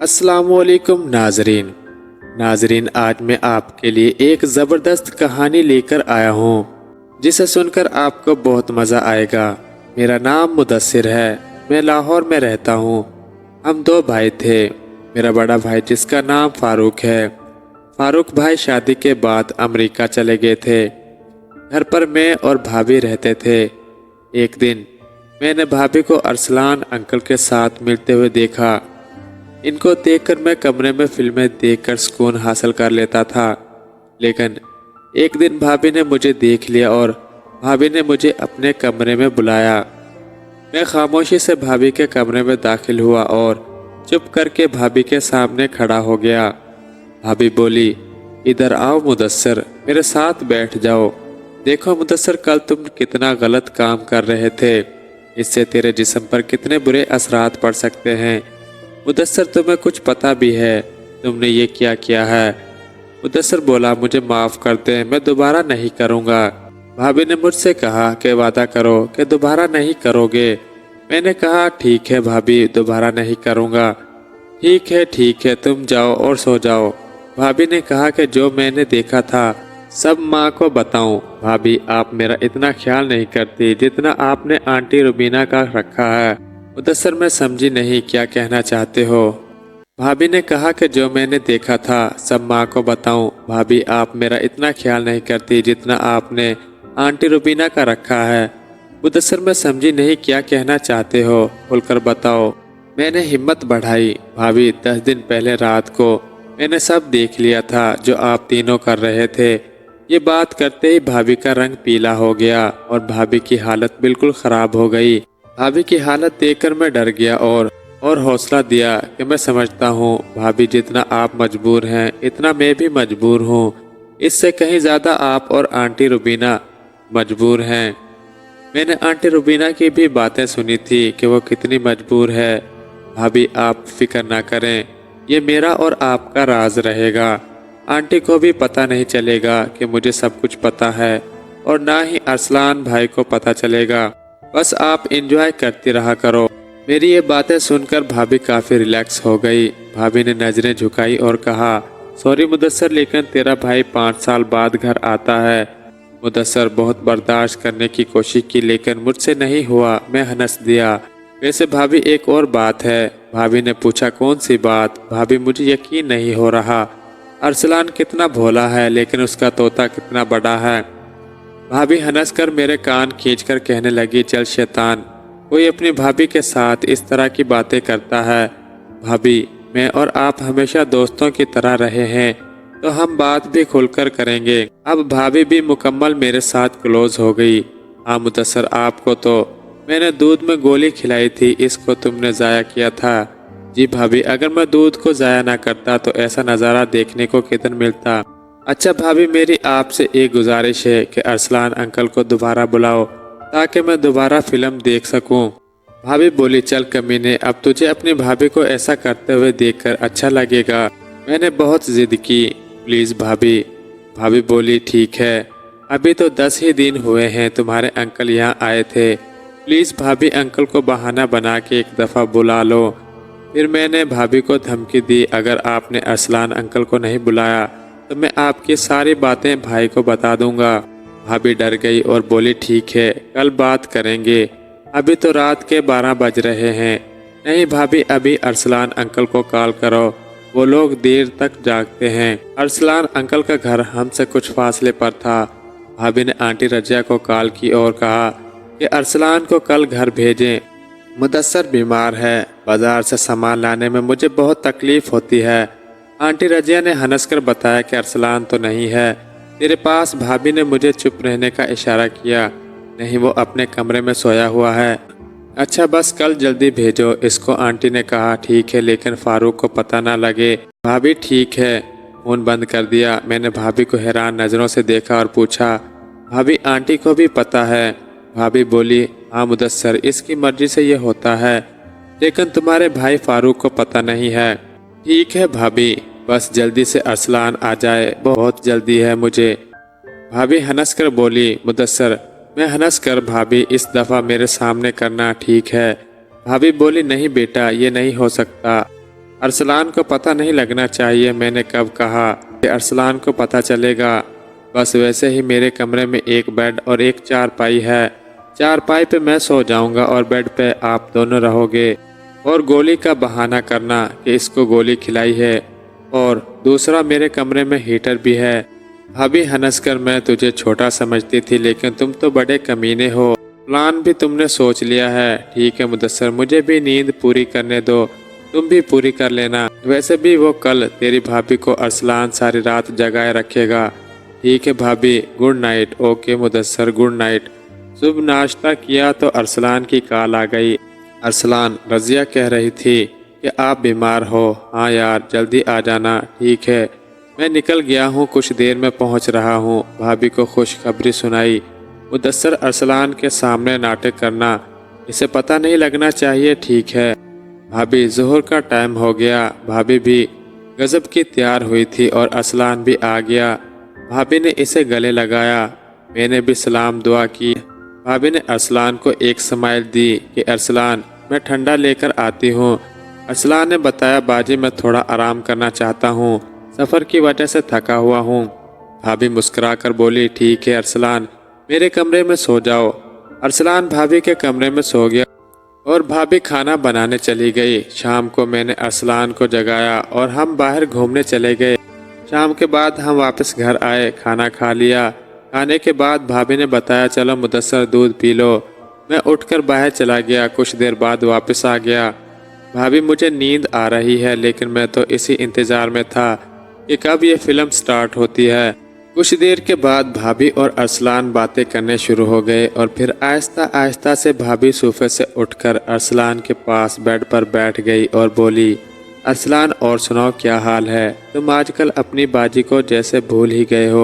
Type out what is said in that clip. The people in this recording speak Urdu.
السلام علیکم ناظرین آج میں آپ کے لیے ایک زبردست کہانی لے کر آیا ہوں جسے سن کر آپ کو بہت مزہ آئے گا۔ میرا نام مدثر ہے، میں لاہور میں رہتا ہوں۔ ہم دو بھائی تھے، میرا بڑا بھائی جس کا نام فاروق ہے۔ فاروق بھائی شادی کے بعد امریکہ چلے گئے تھے۔ گھر پر میں اور بھابھی رہتے تھے۔ ایک دن میں نے بھابھی کو ارسلان انکل کے ساتھ ملتے ہوئے دیکھا۔ ان کو دیکھ کر میں کمرے میں فلمیں دیکھ کر سکون حاصل کر لیتا تھا، لیکن ایک دن بھابھی نے مجھے دیکھ لیا اور بھابھی نے مجھے اپنے کمرے میں بلایا۔ میں خاموشی سے بھابھی کے کمرے میں داخل ہوا اور چپ کر کے بھابھی کے سامنے کھڑا ہو گیا۔ بھابھی بولی، ادھر آؤ مدثر، میرے ساتھ بیٹھ جاؤ۔ دیکھو مدثر، کل تم کتنا غلط کام کر رہے تھے، اس سے تیرے جسم پر کتنے برے اثرات پڑ سکتے ہیں۔ مدثر، تمہیں کچھ پتہ بھی ہے تم نے یہ کیا ہے؟ مدثر بولا، مجھے معاف کر دیں، میں دوبارہ نہیں کروں گا۔ بھابھی نے مجھ سے کہا کہ وعدہ کرو کہ دوبارہ نہیں کرو گے۔ میں نے کہا ٹھیک ہے بھابھی، دوبارہ نہیں کروں گا۔ ٹھیک ہے تم جاؤ اور سو جاؤ۔ بھابھی نے کہا کہ جو میں نے دیکھا تھا سب ماں کو بتاؤں۔ بھابھی، آپ میرا اتنا خیال نہیں کرتی جتنا آپ نے آنٹی روبینہ کا رکھا ہے۔ مدثر، میں سمجھی نہیں کیا کہنا چاہتے ہو؟ بھابھی نے کہا کہ جو میں نے دیکھا تھا سب ماں کو بتاؤں۔ بھابھی، آپ میرا اتنا خیال نہیں کرتی جتنا آپ نے آنٹی روبینہ کا رکھا ہے۔ مدثر، میں سمجھی نہیں کیا کہنا چاہتے ہو، کھل کر بتاؤ۔ میں نے ہمت بڑھائی۔ بھابھی، 10 دن پہلے رات کو میں نے سب دیکھ لیا تھا جو آپ تینوں کر رہے تھے۔ یہ بات کرتے ہی بھابھی کا رنگ پیلا ہو گیا اور بھابھی کی حالت بالکل خراب ہو گئی۔ بھابھی کی حالت دیکھ کر میں ڈر گیا اور حوصلہ دیا کہ میں سمجھتا ہوں بھابھی، جتنا آپ مجبور ہیں اتنا میں بھی مجبور ہوں، اس سے کہیں زیادہ آپ اور آنٹی روبینہ مجبور ہیں۔ میں نے آنٹی روبینہ کی بھی باتیں سنی تھی کہ وہ کتنی مجبور ہے۔ بھابھی، آپ فکر نہ کریں، یہ میرا اور آپ کا راز رہے گا۔ آنٹی کو بھی پتہ نہیں چلے گا کہ مجھے سب کچھ پتہ ہے، اور نہ ہی ارسلان بھائی کو پتہ چلے گا۔ بس آپ انجوائے کرتی رہا کرو۔ میری یہ باتیں سن کر بھابھی کافی ریلیکس ہو گئی۔ بھابھی نے نظریں جھکائی اور کہا، سوری مدثر، لیکن تیرا بھائی 5 سال بعد گھر آتا ہے۔ مدثر بہت برداشت کرنے کی کوشش کی لیکن مجھ سے نہیں ہوا، میں ہنس دیا۔ ویسے بھابھی، ایک اور بات ہے۔ بھابھی نے پوچھا، کون سی بات؟ بھابھی، مجھے یقین نہیں ہو رہا، ارسلان کتنا بھولا ہے لیکن اس کا طوطا کتنا بڑا ہے۔ بھابھی ہنس کر میرے کان کھینچ کر کہنے لگی، چل شیطان، کوئی اپنی بھابھی کے ساتھ اس طرح کی باتیں کرتا ہے۔ بھابھی، میں اور آپ ہمیشہ دوستوں کی طرح رہے ہیں تو ہم بات بھی کھل کر کریں گے۔ اب بھابھی بھی مکمل میرے ساتھ کلوز ہو گئی۔ ہاں مدثر، آپ کو تو میں نے دودھ میں گولی کھلائی تھی، اس کو تم نے ضائع کیا تھا۔ جی بھابھی، اگر میں دودھ کو ضائع نہ کرتا تو ایسا نظارہ دیکھنے کو کدھر ملتا۔ اچھا بھابھی، میری آپ سے ایک گزارش ہے کہ ارسلان انکل کو دوبارہ بلاؤ تاکہ میں دوبارہ فلم دیکھ سکوں۔ بھابھی بولی، چل کمینے، اب تجھے اپنی بھابھی کو ایسا کرتے ہوئے دیکھ کر اچھا لگے گا۔ میں نے بہت ضد کی، پلیز بھابھی۔ بھابھی بولی، ٹھیک ہے، ابھی تو 10 ہی دن ہوئے ہیں تمہارے انکل یہاں آئے تھے، پلیز بھابھی انکل کو بہانہ بنا کے ایک دفعہ بلا لو۔ پھر میں نے بھابھی کو دھمکی دی، اگر آپ نے ارسلان انکل کو نہیں بلایا تو میں آپ کی ساری باتیں بھائی کو بتا دوں گا۔ بھابھی ڈر گئی اور بولی، ٹھیک ہے، کل بات کریں گے، ابھی تو رات کے 12 بج رہے ہیں۔ نہیں بھابھی، ابھی ارسلان انکل کو کال کرو، وہ لوگ دیر تک جاگتے ہیں۔ ارسلان انکل کا گھر ہم سے کچھ فاصلے پر تھا۔ بھابھی نے آنٹی رضیہ کو کال کی اور کہا کہ ارسلان کو کل گھر بھیجیں، مدثر بیمار ہے، بازار سے سامان لانے میں مجھے بہت تکلیف ہوتی ہے۔ آنٹی رضیہ نے ہنس کر بتایا کہ ارسلان تو نہیں ہے تیرے پاس۔ بھابھی نے مجھے چپ رہنے کا اشارہ کیا، نہیں وہ اپنے کمرے میں سویا ہوا ہے۔ اچھا بس کل جلدی بھیجو اس کو، آنٹی نے کہا۔ ٹھیک ہے، لیکن فاروق کو پتہ نہ لگے۔ بھابھی ٹھیک ہے، فون بند کر دیا۔ میں نے بھابھی کو حیران نظروں سے دیکھا اور پوچھا، بھابھی آنٹی کو بھی پتہ ہے؟ بھابھی بولی، ہاں مدثر، اس کی مرضی سے یہ ہوتا ہے، لیکن تمہارے بھائی فاروق کو پتہ نہیں ہے۔ ٹھیک ہے بھابھی، بس جلدی سے ارسلان آ جائے، بہت جلدی ہے مجھے۔ بھابھی ہنس کر بولی، مدثر، میں ہنس کر، بھابھی اس دفعہ میرے سامنے کرنا، ٹھیک ہے؟ بھابھی بولی، نہیں بیٹا، یہ نہیں ہو سکتا، ارسلان کو پتہ نہیں لگنا چاہیے میں نے کب کہا کہ ارسلان کو پتہ چلے گا۔ بس ویسے ہی میرے کمرے میں ایک بیڈ اور ایک چارپائی ہے، چارپائی پہ میں سو جاؤں گا اور بیڈ پہ آپ دونوں رہو گے، اور گولی کا بہانہ کرنا کہ اس کو گولی کھلائی ہے، اور دوسرا میرے کمرے میں ہیٹر بھی ہے۔ بھابھی ہنس کر میں تجھے چھوٹا سمجھتی تھی لیکن تم تو بڑے کمینے ہو، پلان بھی تم نے سوچ لیا ہے۔ ٹھیک ہے مدثر، مجھے بھی نیند پوری کرنے دو، تم بھی پوری کر لینا، ویسے بھی وہ کل تیری بھابھی کو ارسلان ساری رات جگائے رکھے گا۔ ٹھیک ہے بھابھی، good night. Okay Mudassir, good night. صبح ناشتہ کیا تو ارسلان کی کال آ گئی۔ ارسلان، رضیہ کہہ رہی تھی کہ آپ بیمار ہو۔ ہاں یار، جلدی آ جانا۔ ٹھیک ہے، میں نکل گیا ہوں، کچھ دیر میں پہنچ رہا ہوں۔ بھابھی کو خوشخبری سنائی۔ مدثر، ارسلان کے سامنے ناٹک کرنا، اسے پتہ نہیں لگنا چاہیے۔ ٹھیک ہے بھابھی، ظہر کا ٹائم ہو گیا۔ بھابھی بھی غضب کی تیار ہوئی تھی اور ارسلان بھی آ گیا۔ بھابھی نے اسے گلے لگایا، میں نے بھی سلام دعا کی۔ بھابھی نے ارسلان کو ایک سمائل دی کہ ارسلان، میں ٹھنڈا لے کر آتی ہوں۔ ارسلان نے بتایا باجی میں تھوڑا آرام کرنا چاہتا ہوں، سفر کی وجہ سے تھکا ہوا ہوں۔ بھابھی مسکرا کر بولی، ٹھیک ہے ارسلان، میرے کمرے میں سو جاؤ۔ ارسلان بھابھی کے کمرے میں سو گیا اور بھابھی کھانا بنانے چلی گئی۔ شام کو میں نے ارسلان کو جگایا اور ہم باہر گھومنے چلے گئے۔ شام کے بعد ہم واپس گھر آئے، کھانا کھا لیا۔ کھانے کے بعد بھابھی نے بتایا چلو مدثر دودھ پی لو۔ میں اٹھ کر باہر چلا گیا، کچھ دیر بعد واپس آ گیا۔ بھابھی مجھے نیند آ رہی ہے لیکن میں تو اسی انتظار میں تھا کہ کب یہ فلم سٹارٹ ہوتی ہے۔ کچھ دیر کے بعد بھابھی اور ارسلان باتیں کرنے شروع ہو گئے اور پھر آہستہ آہستہ سے بھابھی صوفے سے اٹھ کر ارسلان کے پاس بیڈ پر بیٹھ گئی اور بولی، ارسلان اور سناؤ کیا حال ہے؟ تم آج کل اپنی باجی کو جیسے بھول ہی گئے ہو۔